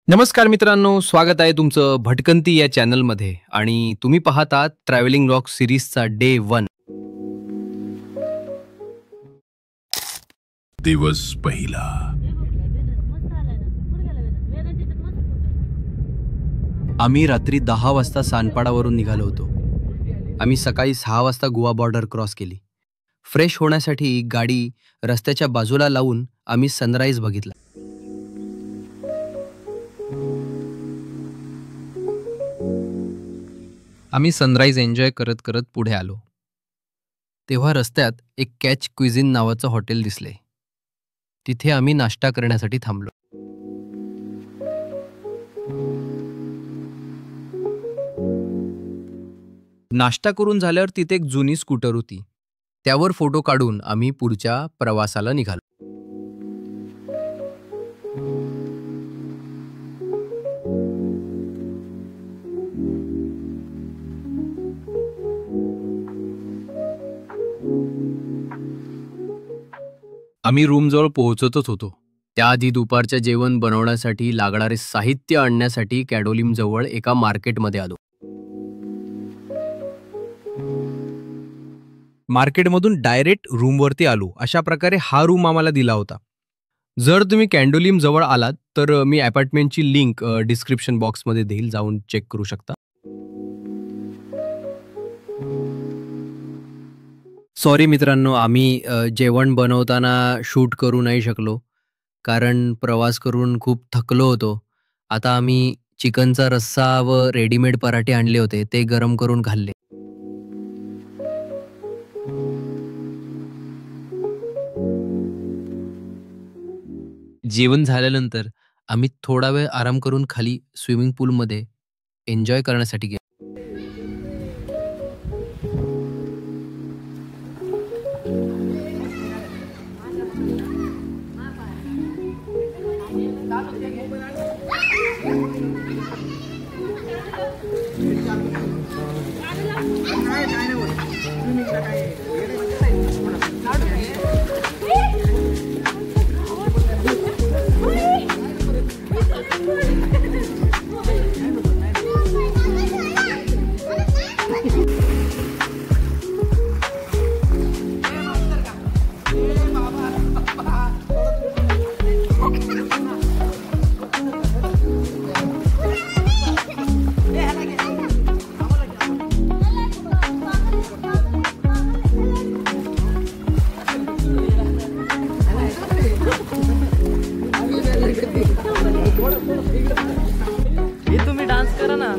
नमस्कार मित्रांनो, स्वागत आहे तुमचं भटकंती या चॅनलमध्ये आणि तुम्ही पाहतात ट्रॅव्हलिंग ब्लॉग सिरीजचा डे 1. दिवस पहिला. आम्ही रात्री 10 वाजता सानपाडावरून निघालो होतो. आम्ही सकाळी 6 वाजता गोवा बॉर्डर क्रॉस केली. फ्रेश होण्यासाठी गाडी रस्त्याच्या बाजूला लावून आम्ही सनराईज बघितला. आम्ही सनराईज एन्जॉय करत करत पुढे आलो. तेव्हा रस्त्यात एक कॅच क्विझिन नावाचं हॉटेल दिसले. तिथे आम्ही नाश्ता करण्यासाठी थांबलो. नाश्ता करून झाल्यावर तिथे एक जुनी स्कूटर होती. त्यावर फोटो काढून आम्ही पुढच्या प्रवासाला निघालो. आम्ही रूमजवळ पोहोचतच होतो. त्याआधी दुपारच्या जेवण बनवण्यासाठी लागणारे साहित्य आणण्यासाठी कॅडोलिमजवळ एका मार्केटमध्ये आलो. मार्केटमधून डायरेक्ट रूमवरती आलो. अशा प्रकारे हा रूम आम्हाला दिला होता. जर तुम्ही कॅडोलिम जवळ आलात तर मी अपार्टमेंटची लिंक डिस्क्रिप्शन बॉक्समध्ये देईल, जाऊन चेक करू शकता. सॉरी मित्रांनो, आम्ही जेवण बनवताना शूट करू नाही शकलो, कारण प्रवास करून खूप थकलो होतो. आता आम्ही चिकनचा रस्सा व रेडीमेड पराठे आणले होते, ते गरम करून खाल्ले. जेवण झाल्यानंतर आम्ही थोडा वेळ आराम करून खाली स्विमिंग पूलमध्ये एन्जॉय करण्यासाठी गेलो. तुम्ही डान्स करा ना.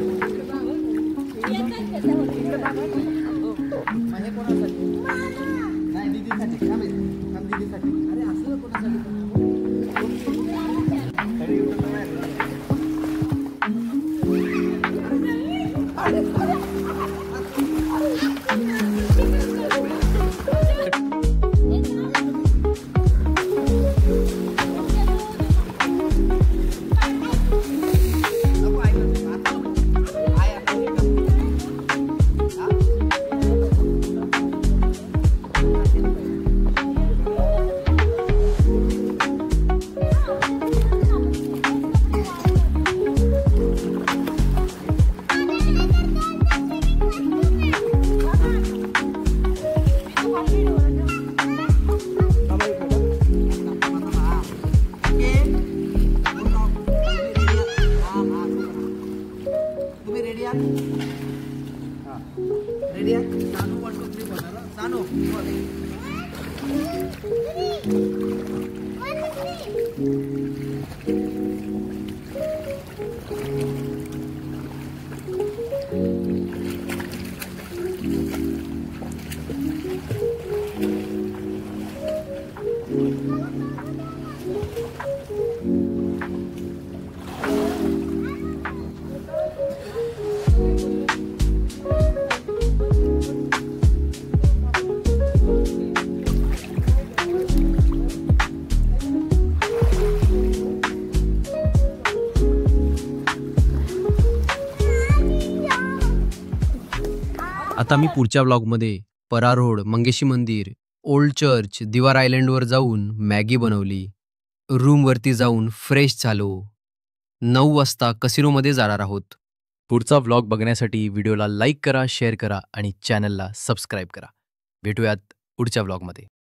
आता मी पुढच्या ब्लॉगमध्ये परा रोड, मंगेशी मंदिर, ओल्ड चर्च, दिवार आयलंडवर जाऊन मॅगी बनवली, रूमवरती जाऊन फ्रेश झालो, 9 वाजता कसिनोमध्ये जाणार आहोत. पुढचा व्लॉग बघण्यासाठी व्हिडिओला लाईक करा, शेअर करा आणि चॅनलला सबस्क्राईब करा. भेटूयात पुढच्या व्लॉगमध्ये.